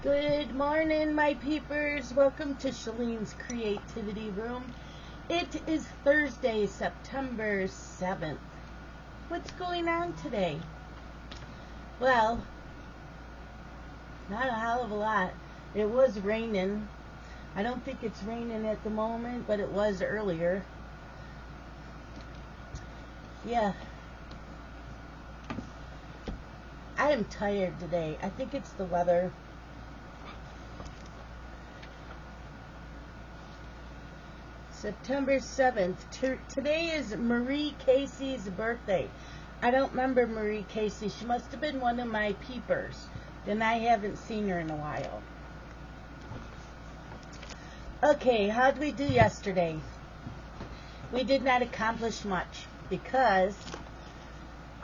Good morning, my peepers. Welcome to Shalene's Creativity Room. It is Thursday, September 7th. What's going on today? Well, not a hell of a lot. It was raining. I don't think it's raining at the moment, but it was earlier. Yeah. I am tired today. I think it's the weather. September 7th. Today is Marie Casey's birthday. I don't remember Marie Casey. She must have been one of my peepers. And I haven't seen her in a while. Okay, how did we do yesterday? We did not accomplish much because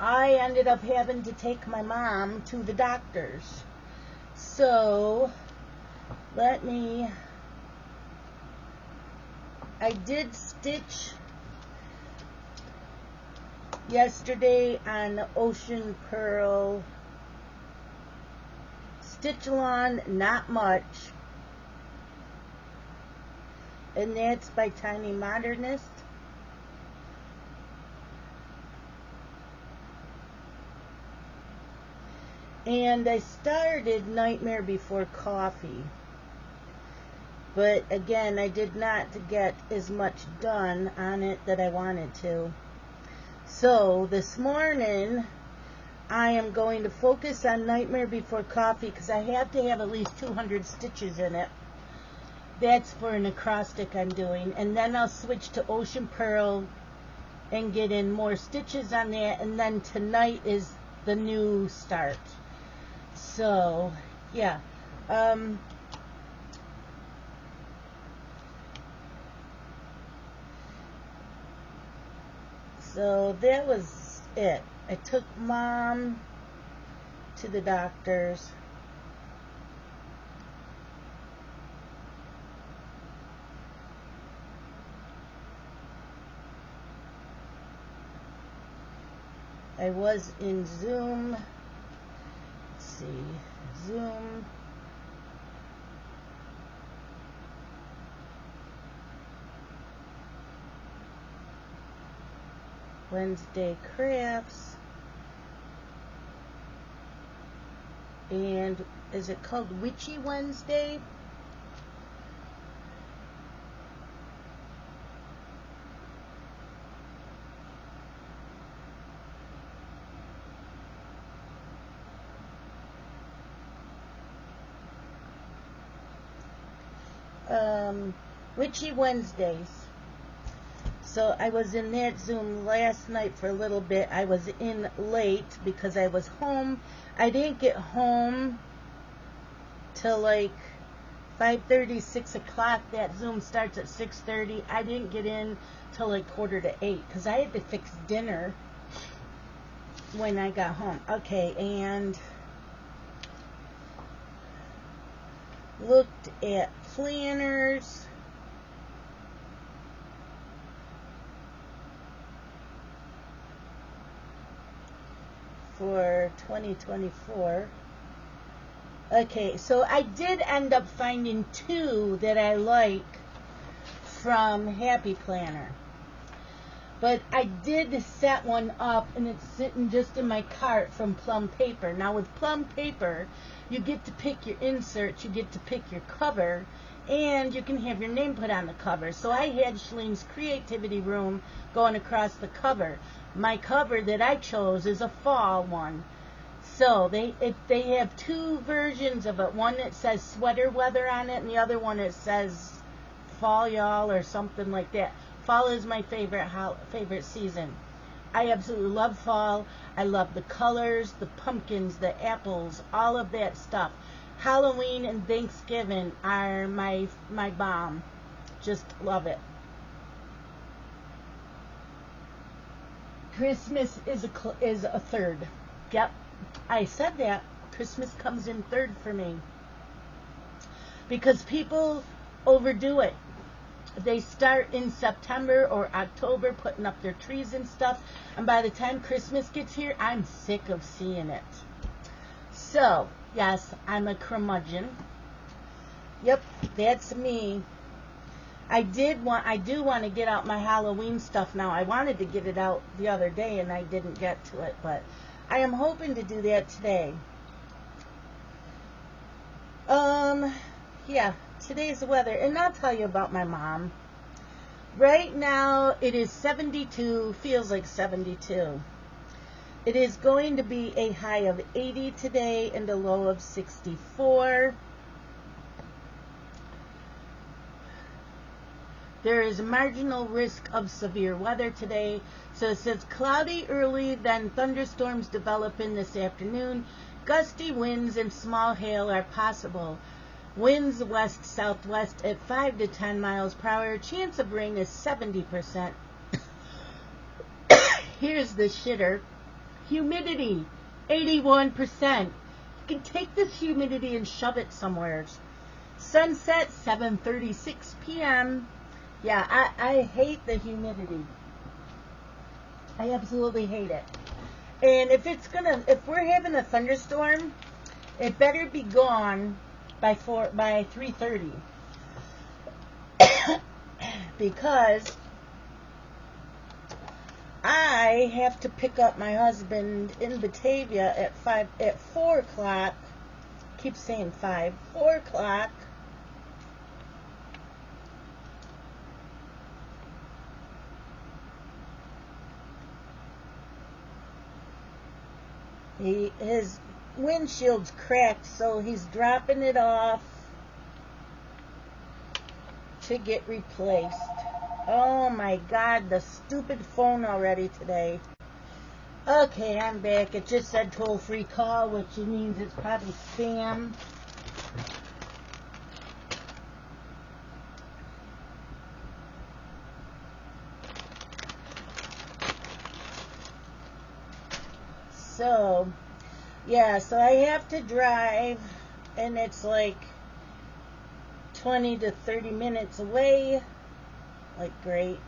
I ended up having to take my mom to the doctor's. So, I did stitch yesterday on Ocean Pearl. Stitch along, not much. And that's by Tiny Modernist. And I started Nightmare Before Coffee. But again, I did not get as much done on it that I wanted to. So this morning, I am going to focus on Nightmare Before Coffee because I have to have at least 200 stitches in it. That's for an acrostic I'm doing. And then I'll switch to Ocean Pearl and get in more stitches on that. And then tonight is the new start. So, yeah. So that was it. I took Mom to the doctor's. I was in Zoom. Let's see. Zoom. Wednesday crafts. And is it called Witchy Wednesday? Witchy Wednesdays. So I was in that Zoom last night for a little bit. I was in late because I was home. I didn't get home till like 5:30, 6 o'clock. That Zoom starts at 6:30. I didn't get in till like 7:45 because I had to fix dinner when I got home. Okay, and looked at planners. For 2024. Okay, so I did end up finding two that I like from Happy Planner. But I did set one up and it's sitting just in my cart from Plum Paper. Now with Plum Paper, you get to pick your inserts, you get to pick your cover, and you can have your name put on the cover. So I had Shalene's Creativity Room going across the cover. My cover that I chose is a fall one. So they have two versions of it. One that says sweater weather on it, and the other one that says fall y'all or something like that. Fall is my favorite season. I absolutely love fall. I love the colors, the pumpkins, the apples, all of that stuff. Halloween and Thanksgiving are my bomb. Just love it. Christmas is a third. Yep, I said that. Christmas comes in third for me. Because people overdo it. They start in September or October putting up their trees and stuff. And by the time Christmas gets here, I'm sick of seeing it. So, yes, I'm a curmudgeon. Yep, that's me. I do want to get out my Halloween stuff now. I wanted to get it out the other day and I didn't get to it, but I am hoping to do that today. Yeah, today's the weather, and I'll tell you about my mom. Right now it is 72, feels like 72. It is going to be a high of 80 today and a low of 64. There is a marginal risk of severe weather today. So it says cloudy early, then thunderstorms develop in this afternoon. Gusty winds and small hail are possible. Winds west-southwest at 5 to 10 miles per hour. Chance of rain is 70%. Here's the shitter. Humidity, 81%. You can take this humidity and shove it somewhere. Sunset, 7:36 p.m. Yeah, I hate the humidity. I absolutely hate it. And if we're having a thunderstorm, it better be gone by 3:30. Because I have to pick up my husband in Batavia at 4 o'clock. Keep saying 4 o'clock. His windshield's cracked, so he's dropping it off to get replaced. Oh my God, the stupid phone already today. Okay, I'm back. It just said toll-free call, which means it's probably spam. So, yeah, so I have to drive, and it's like 20 to 30 minutes away. Like, great.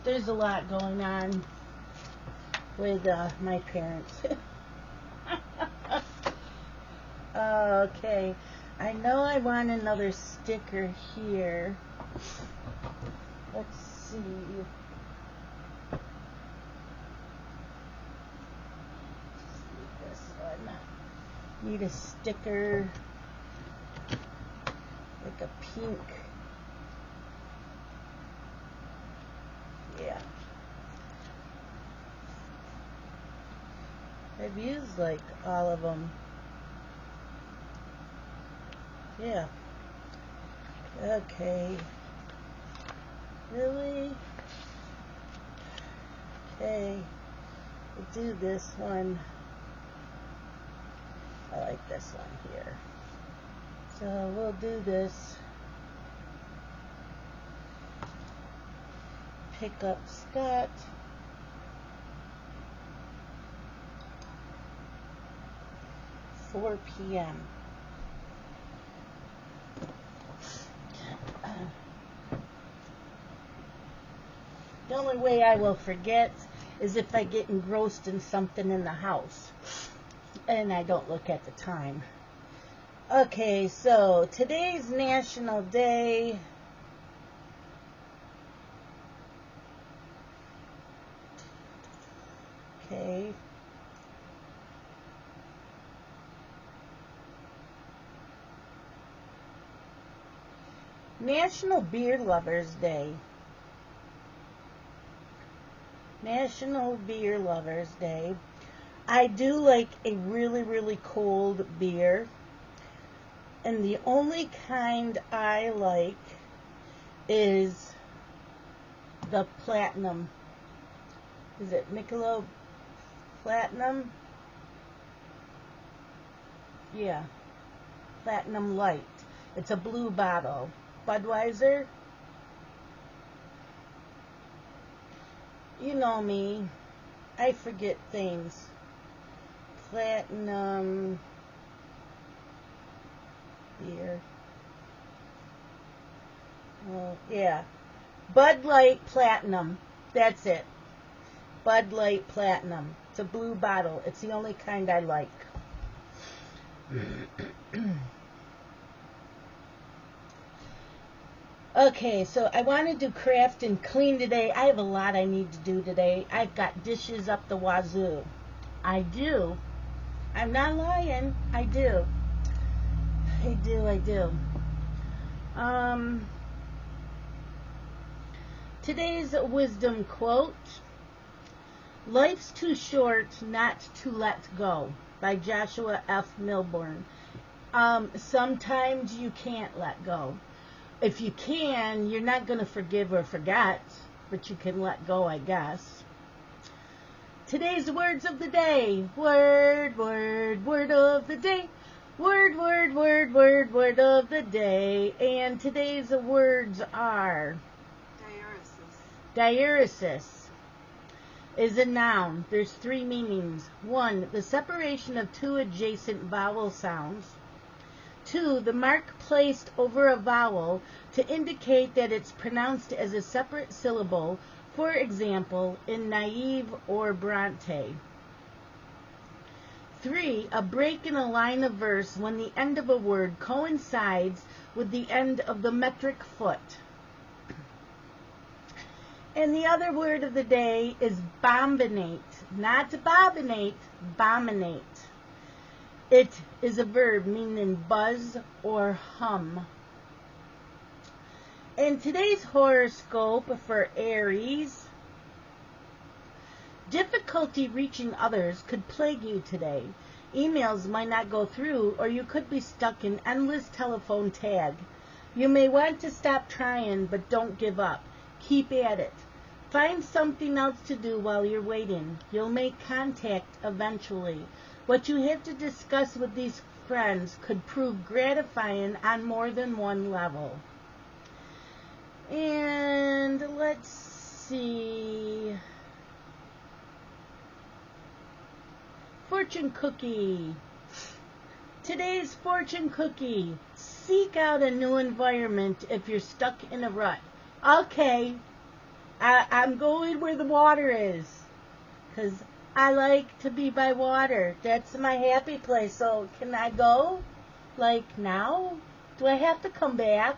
There's a lot going on with my parents. Okay. I know I want another sticker here. Let's see. This one. Need a sticker. Like a pink. Yeah. I've used like all of them. Yeah. Okay. Really? Okay. We'll do this one. I like this one here. So we'll do this. Pick up Scott. $4 p.m. The only way I will forget is if I get engrossed in something in the house and I don't look at the time. Okay, so today's National Day. Okay. National Beer Lovers Day. National Beer Lovers Day. I do like a really, really cold beer. And the only kind I like is the Platinum. Is it Michelob Platinum? Yeah. Platinum Light. It's a blue bottle. Budweiser. You know me. I forget things. Platinum beer. Oh, yeah. Bud Light Platinum. That's it. Bud Light Platinum. It's a blue bottle. It's the only kind I like. Okay, so I want to do craft and clean today. I have a lot I need to do today. I've got dishes up the wazoo. I do. I'm not lying. I do. I do. Today's wisdom quote: "Life's too short not to let go," by Joshua F. Milburn. Sometimes you can't let go. If you can, you're not going to forgive or forget, but you can let go, I guess. Today's words of the day. Word of the day. Word of the day. And today's words are... Diuresis is a noun. There's 3 meanings. 1, the separation of 2 adjacent vowel sounds. 2, the mark placed over a vowel to indicate that it's pronounced as a separate syllable, for example, in naive or Bronte. 3, a break in a line of verse when the end of a word coincides with the end of the metric foot. And the other word of the day is bombinate. Not bobinate, bominate. It is a verb meaning buzz or hum. And today's horoscope for Aries: difficulty reaching others could plague you today. Emails might not go through, or you could be stuck in endless telephone tag. You may want to stop trying, but don't give up. Keep at it. Find something else to do while you're waiting. You'll make contact eventually. What you have to discuss with these friends could prove gratifying on more than one level. And let's see. Fortune cookie. Today's fortune cookie: seek out a new environment if you're stuck in a rut. Okay, I'm going where the water is, because I like to be by water. That's my happy place. So can I go? Like now? Do I have to come back?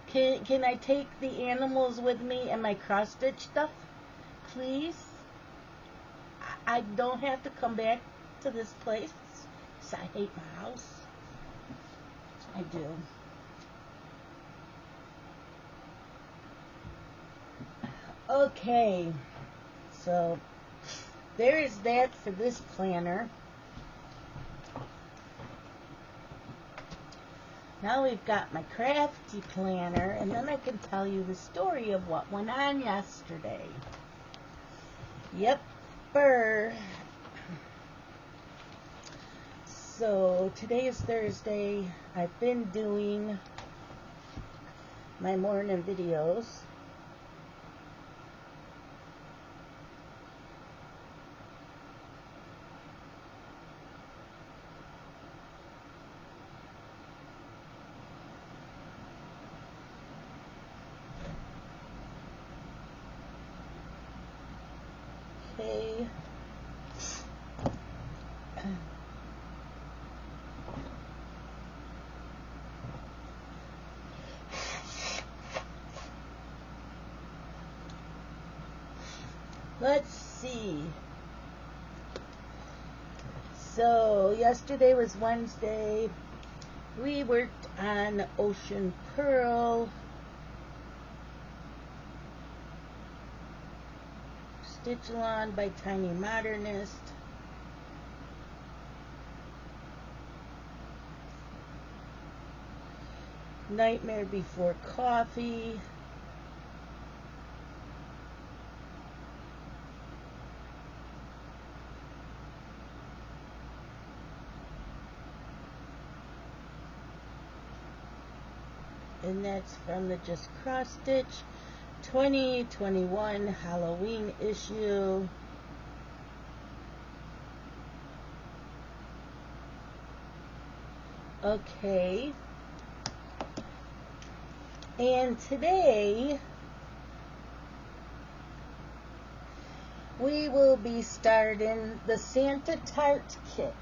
Can I take the animals with me and my cross-stitch stuff? Please? I don't have to come back to this place. So I hate my house. I do. Okay. So there is that for this planner. Now we've got my crafty planner, and then I can tell you the story of what went on yesterday. Yep. So today is Thursday. I've been doing my morning videos. Okay. Let's see. So yesterday was Wednesday. We worked on Ocean Pearl. Stitch Along by Tiny Modernist. Nightmare Before Coffee. And that's from the Just Cross Stitch 2021 Halloween issue. Okay. And today we will be starting the Santa Tart Kit.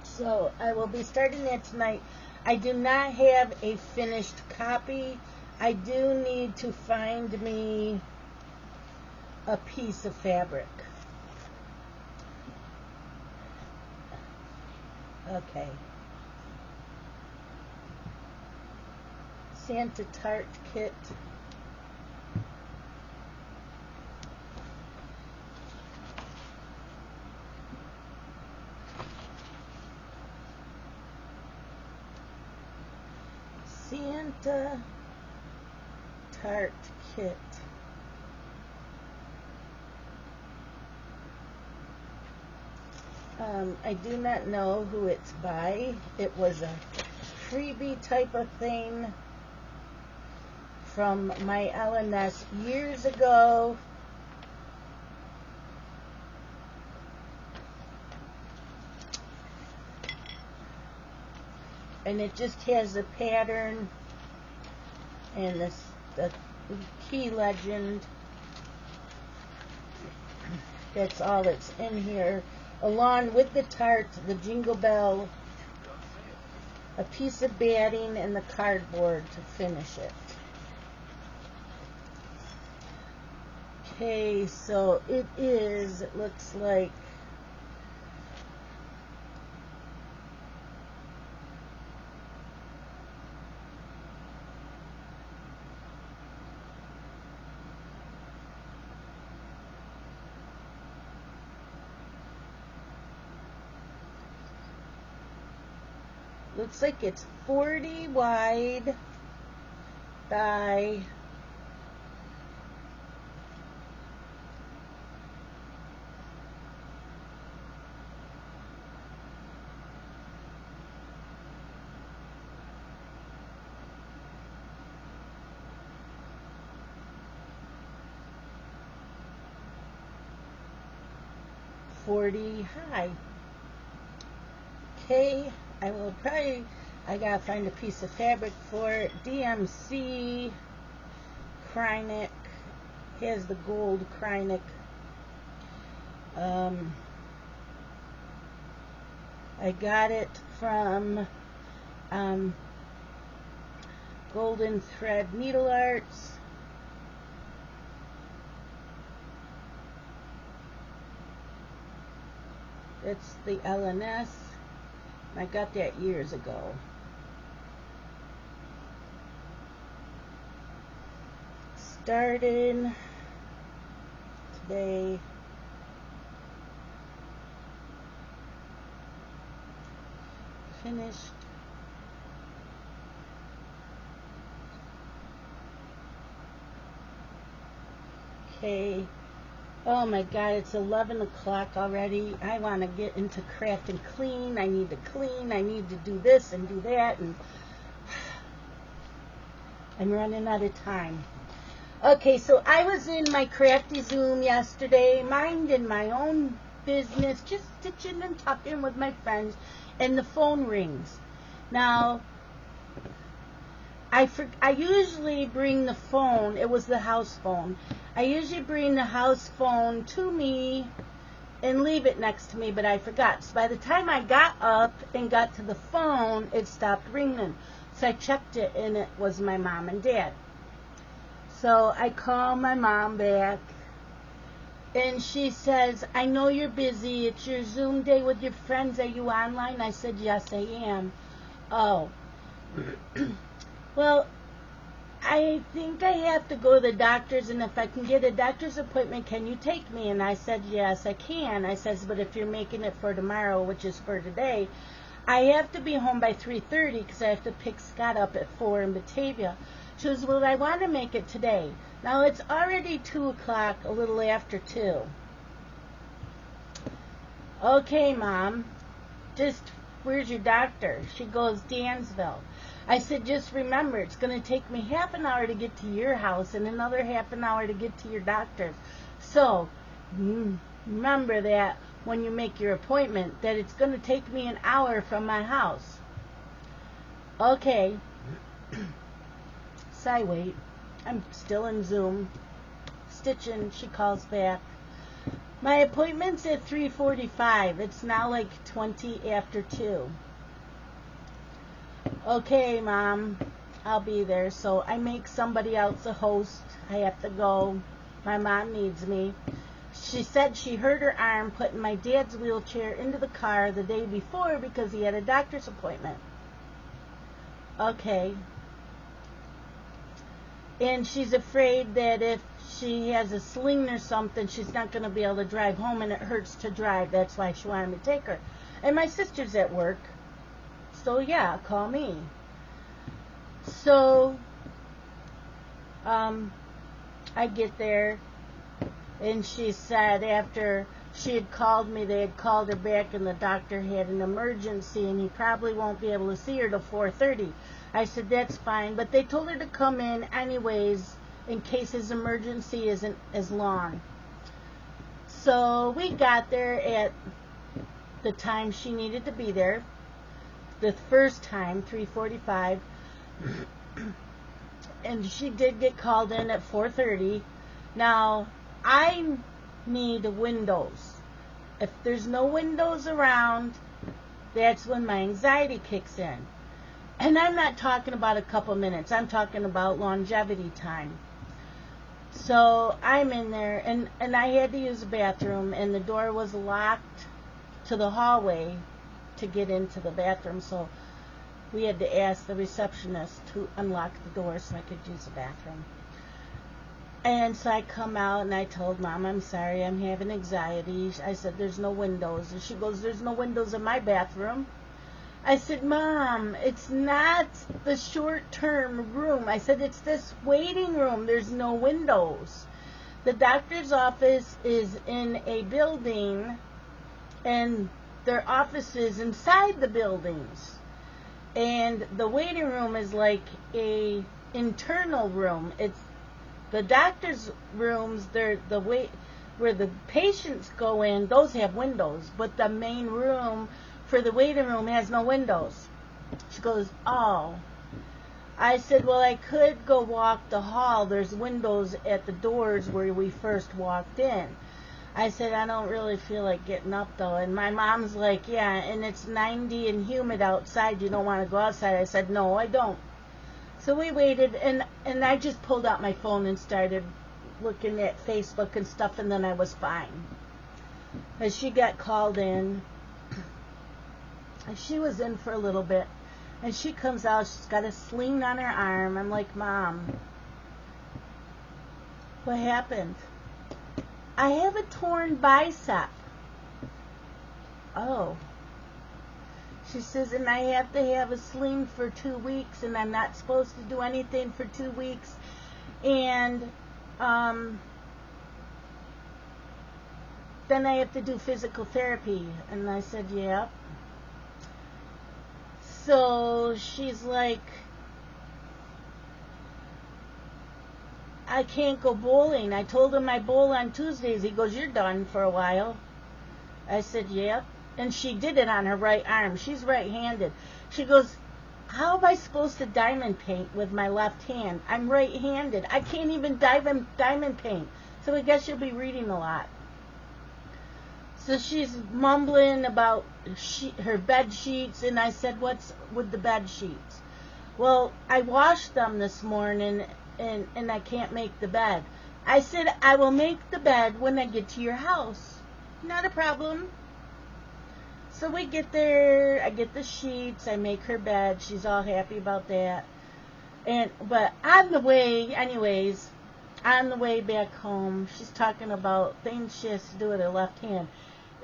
So I will be starting that tonight. I do not have a finished copy. I do need to find me a piece of fabric. Okay. Santa Tart Kit. Santa Tart Kit. I do not know who it's by. It was a freebie type of thing from my LNS years ago. And it just has the pattern and the key legend. That's all that's in here. Along with the tart, the jingle bell, a piece of batting, and the cardboard to finish it. Okay, so it looks like it's 40 wide by 40 high. Okay, I gotta find a piece of fabric for it. DMC Krynic has the gold Krynic. I got it from Golden Thread Needle Arts. It's the LNS. I got that years ago. Starting today. Finished. Okay. Oh my God, it's 11 o'clock already. I want to get into craft and clean. I need to clean. I need to do this and do that. And I'm running out of time. Okay, so I was in my crafty Zoom yesterday, minding my own business, just stitching and tucking with my friends, and the phone rings. Now, I usually bring the phone. It was the house phone. I usually bring the house phone to me and leave it next to me, but I forgot. So by the time I got up and got to the phone, it stopped ringing. So I checked it, and it was my mom and dad. So I call my mom back, and she says, I know you're busy. It's your Zoom day with your friends. Are you online? I said, yes, I am. Oh. Well, I think I have to go to the doctor's, and if I can get a doctor's appointment, can you take me? And I said, yes, I can. I says, but if you're making it for tomorrow, which is for today, I have to be home by 3:30 because I have to pick Scott up at 4 in Batavia. She goes, well, I want to make it today. Now, it's already 2 o'clock, a little after 2. Okay, Mom, where's your doctor? She goes, Dansville. I said, just remember, it's going to take me half an hour to get to your house and another half an hour to get to your doctor's. So, remember that when you make your appointment, that it's going to take me an hour from my house. Okay. So I wait. I'm still in Zoom. Stitching. She calls back. My appointment's at 3:45. It's now like 20 after 2. Okay, Mom, I'll be there. So I make somebody else a host. I have to go. My mom needs me. She said she hurt her arm putting my dad's wheelchair into the car the day before because he had a doctor's appointment. Okay. And she's afraid that if she has a sling or something, she's not going to be able to drive home, and it hurts to drive. That's why she wanted me to take her. And my sister's at work. So, yeah, call me. So, I get there, and she said after she had called me, they had called her back, and the doctor had an emergency, and he probably won't be able to see her till 4:30. I said, that's fine, but they told her to come in anyways in case his emergency isn't as long. So we got there at the time she needed to be there. The first time, 3:45, and she did get called in at 4:30. Now, I need windows. If there's no windows around, that's when my anxiety kicks in. And I'm not talking about a couple minutes. I'm talking about longevity time. So I'm in there, and I had to use the bathroom, and the door was locked to the hallway to get into the bathroom. So we had to ask the receptionist to unlock the door so I could use the bathroom. And so I come out, and I told Mom, I'm sorry, I'm having anxiety. I said, there's no windows. And she goes, there's no windows in my bathroom. I said, Mom, it's not the short-term room. I said, it's this waiting room. There's no windows. The doctor's office is in a building, and their office is inside the buildings. And the waiting room is like a internal room. It's the doctor's rooms. They're the way where the patients go in. Those have windows, but the main room for the waiting room has no windows. She goes, oh. I said, well, I could go walk the hall. There's windows at the doors where we first walked in. I said, I don't really feel like getting up, though. And my mom's like, yeah, and it's 90 and humid outside. You don't want to go outside. I said, no, I don't. So we waited, and I just pulled out my phone and started looking at Facebook and stuff, and then I was fine. As she got called in, and she was in for a little bit, and she comes out, she's got a sling on her arm. I'm like, Mom, what happened? I have a torn bicep. Oh. She says, and I have to have a sling for 2 weeks, and I'm not supposed to do anything for 2 weeks. And then I have to do physical therapy. And I said, yeah. So she's like, I can't go bowling. I told him I bowl on Tuesdays. He goes, you're done for a while. I said, yep. And she did it on her right arm. She's right-handed. She goes, how am I supposed to diamond paint with my left hand? I'm right-handed. I can't even diamond paint. So I guess you'll be reading a lot. So she's mumbling about her bed sheets, and I said, what's with the bed sheets? Well, I washed them this morning, and I can't make the bed. I said, I will make the bed when I get to your house. Not a problem. So we get there, I get the sheets, I make her bed, she's all happy about that. But on the way, anyways, on the way back home, she's talking about things she has to do with her left hand.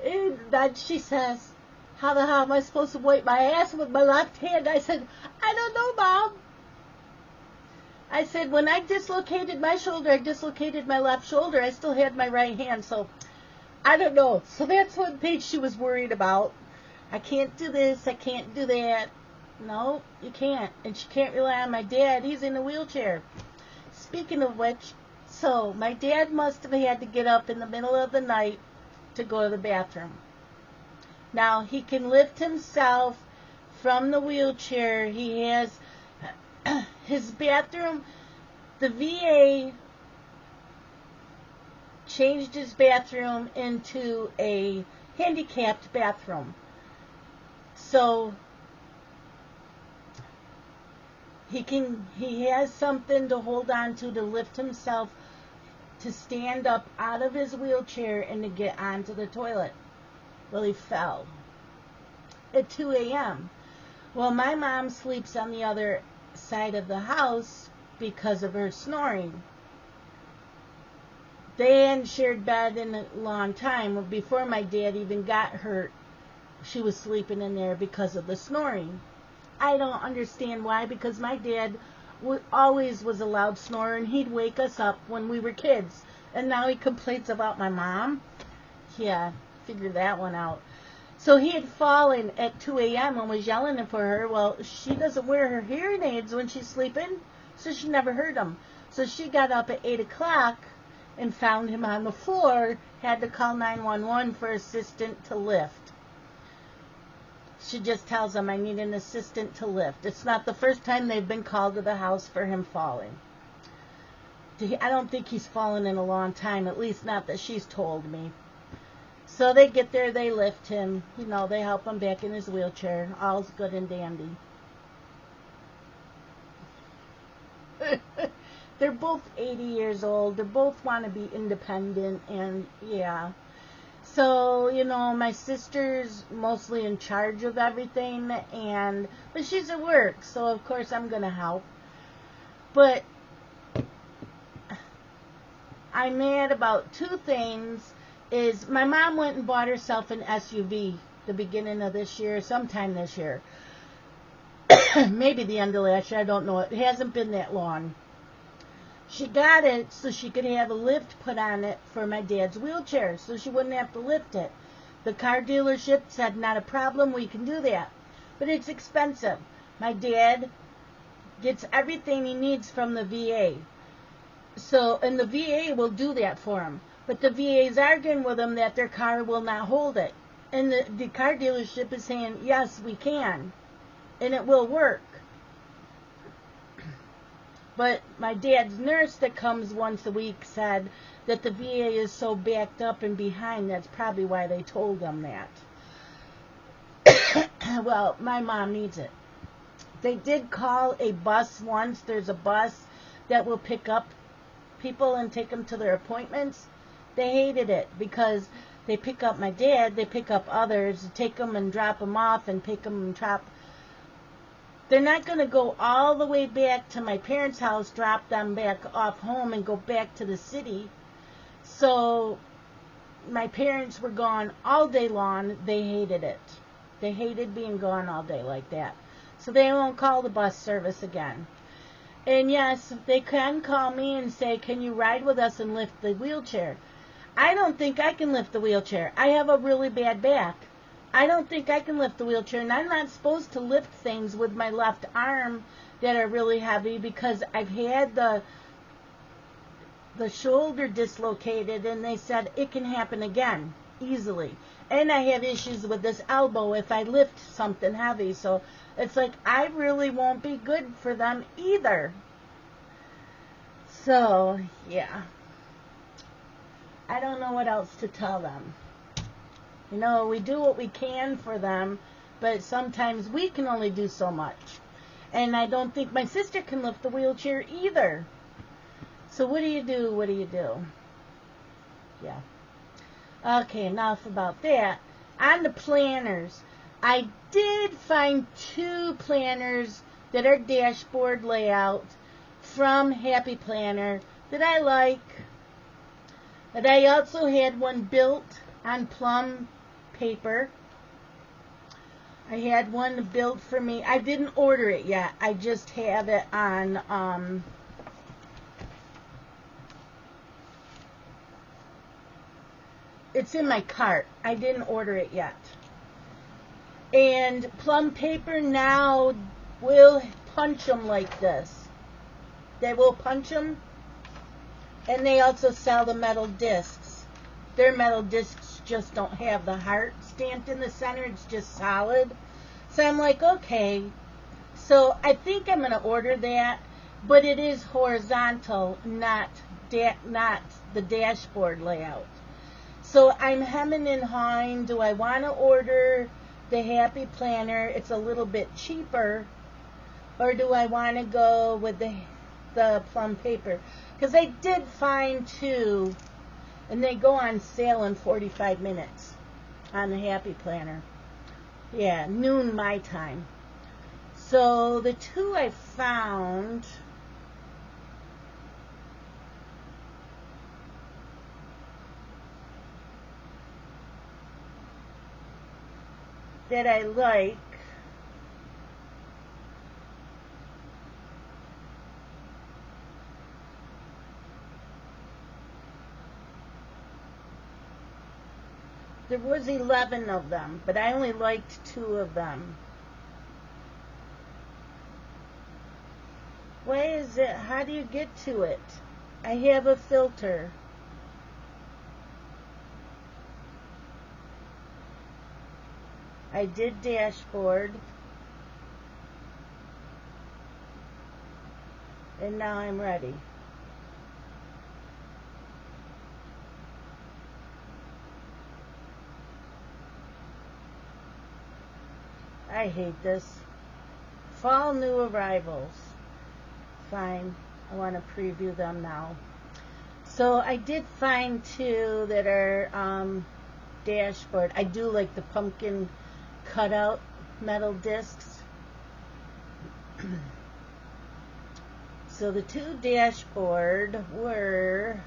And then she says, how the hell am I supposed to wipe my ass with my left hand? I said, I don't know, Mom. I said, when I dislocated my shoulder, I dislocated my left shoulder. I still had my right hand, so I don't know. So that's one thing she was worried about. I can't do this, I can't do that. No, you can't. And she can't rely on my dad. He's in a wheelchair. Speaking of which, so my dad must have had to get up in the middle of the night to go to the bathroom. Now, he can lift himself from the wheelchair. He has his bathroom. The VA changed his bathroom into a handicapped bathroom. So he has something to hold on to lift himself, to stand up out of his wheelchair and to get onto the toilet. Well, he fell at 2 a.m. Well, my mom sleeps on the other side of the house because of her snoring. They hadn't shared bed in a long time. Before my dad even got hurt, she was sleeping in there because of the snoring. I don't understand why, because my dad always was a loud snorer, and he'd wake us up when we were kids. And now he complains about my mom? Yeah, figure that one out. So he had fallen at 2 a.m. and was yelling for her. Well, she doesn't wear her hearing aids when she's sleeping, so she never heard him. So she got up at 8 o'clock and found him on the floor, had to call 911 for assistant to lift. She just tells them, I need an assistant to lift. It's not the first time they've been called to the house for him falling. I don't think he's fallen in a long time, at least not that she's told me. So they get there, they lift him, they help him back in his wheelchair. All's good and dandy. They're both 80 years old. They both want to be independent, and yeah. So, my sister's mostly in charge of everything, but she's at work, so of course I'm going to help. But I'm mad about two things. Is my mom went and bought herself an SUV the beginning of this year, sometime this year. Maybe the end of last year, I don't know. It hasn't been that long. She got it so she could have a lift put on it for my dad's wheelchair, so she wouldn't have to lift it. The car dealership said, not a problem, we can do that. But it's expensive. My dad gets everything he needs from the VA. And the VA will do that for him. But the VA is arguing with him that their car will not hold it. And the car dealership is saying, yes, we can. And it will work. But my dad's nurse that comes once a week said that the VA is so backed up and behind, that's probably why they told them that. Well, my mom needs it. They did call a bus once. There's a bus that will pick up people and take them to their appointments. They hated it because they pick up my dad, they pick up others, take them and drop them off and pick them and drop. They're not going to go all the way back to my parents' house, drop them back off home, and go back to the city. So my parents were gone all day long. They hated it. They hated being gone all day like that. So they won't call the bus service again. And yes, they can call me and say, can you ride with us and lift the wheelchair? I don't think I can lift the wheelchair. I have a really bad back. I don't think I can lift the wheelchair, and I'm not supposed to lift things with my left arm that are really heavy because I've had the shoulder dislocated, and they said it can happen again easily. And I have issues with this elbow if I lift something heavy, so it's like I really won't be good for them either. So, yeah. I don't know what else to tell them. We do what we can for them, but sometimes we can only do so much. And I don't think my sister can lift the wheelchair either. So what do you do? What do you do? Yeah. Okay, enough about that. On the planners, I did find 2 planners that are dashboard layout from Happy Planner that I like. But I also had one built on plum paper. I had one built for me. I didn't order it yet. I just have it on it's in my cart. I didn't order it yet. And plum paper now will punch them like this. They will punch them. And they also sell the metal discs. Their metal discs just don't have the heart stamped in the center. It's just solid. So I'm like, okay. So I think I'm going to order that. But it is horizontal, not not the dashboard layout. So I'm hemming and hawing. Do I want to order the Happy Planner? It's a little bit cheaper. Or do I want to go with the plum paper? Because I did find two, and they go on sale in 45 minutes on the Happy Planner. Yeah, noon my time. So the two I found that I like there was 11 of them, but I only liked 2 of them. Why is it? How do you get to it? I have a filter. I did dashboard. And now I'm ready. I hate this. Fall new arrivals. Fine. I want to preview them now. So I did find 2 that are dashboard. I do like the pumpkin cutout metal discs. So the 2 dashboard were,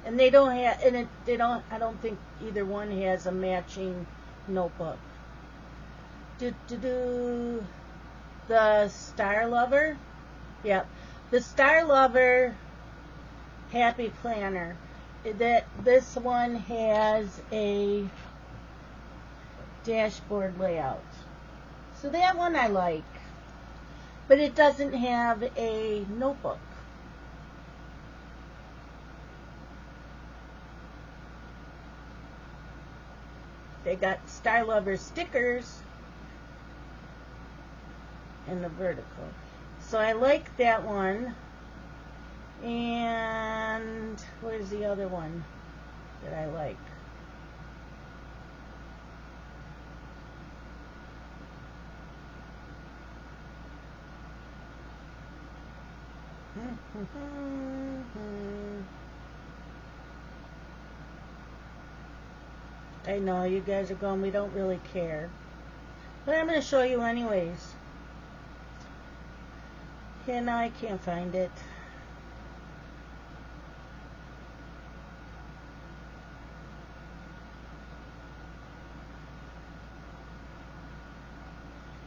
and they don't have, and they don't. I don't think either one has a matching notebook. The Star Lover, yep. The Star Lover Happy Planner. This one has a dashboard layout. So that one I like. But it doesn't have a notebook. They got Star Lover stickers in the vertical. So I like that one. And where's the other one that I like? I know you guys are going, we don't really care. But I'm going to show you anyways. Yeah, no, I can't find it.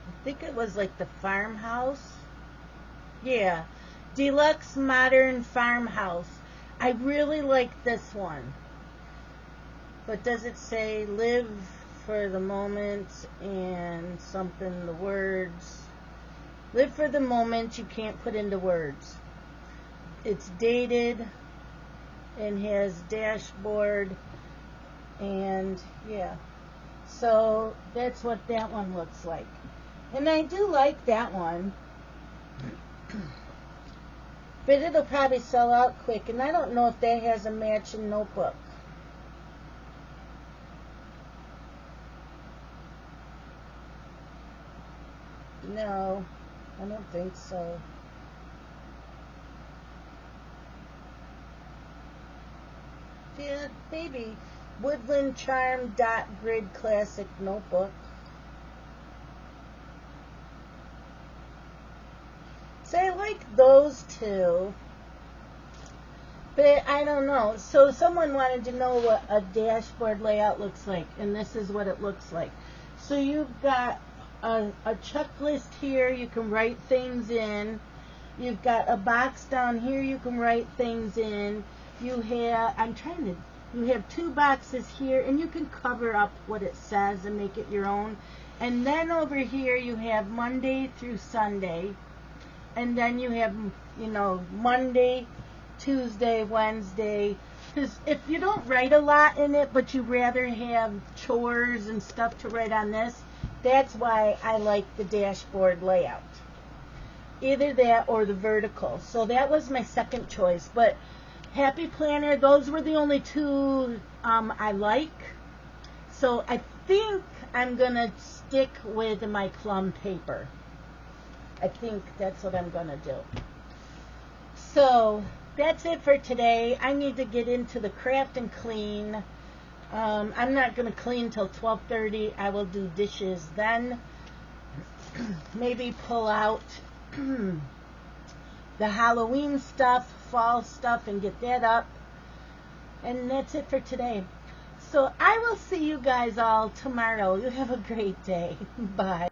I think it was like the farmhouse. Yeah. Deluxe Modern Farmhouse. I really like this one. But does it say live for the moment and something, the words? Live for the moment, you can't put into words. It's dated and has dashboard, and yeah. So that's what that one looks like. And I do like that one. But it'll probably sell out quick, and I don't know if that has a matching notebook. No, I don't think so. Yeah, maybe. Woodland Charm Dot Grid Classic Notebook. So I like those 2. But I don't know. So someone wanted to know what a dashboard layout looks like, and this is what it looks like. So you've got a checklist here. You can write things in. You've got a box down here. You can write things in. You have, you have 2 boxes here, and you can cover up what it says and make it your own. And then over here you have Monday through Sunday. And then you have, you know, Monday, Tuesday, Wednesday. Because if you don't write a lot in it, but you rather have chores and stuff to write on this, that's why I like the dashboard layout. Either that or the vertical. So that was my second choice. But Happy Planner, those were the only two I like. So I think I'm going to stick with my plum paper. I think that's what I'm going to do. So that's it for today. I need to get into the craft and clean. I'm not going to clean till 12:30. I will do dishes then. Maybe pull out the Halloween stuff, fall stuff, and get that up. And that's it for today. So I will see you guys all tomorrow. You have a great day. Bye.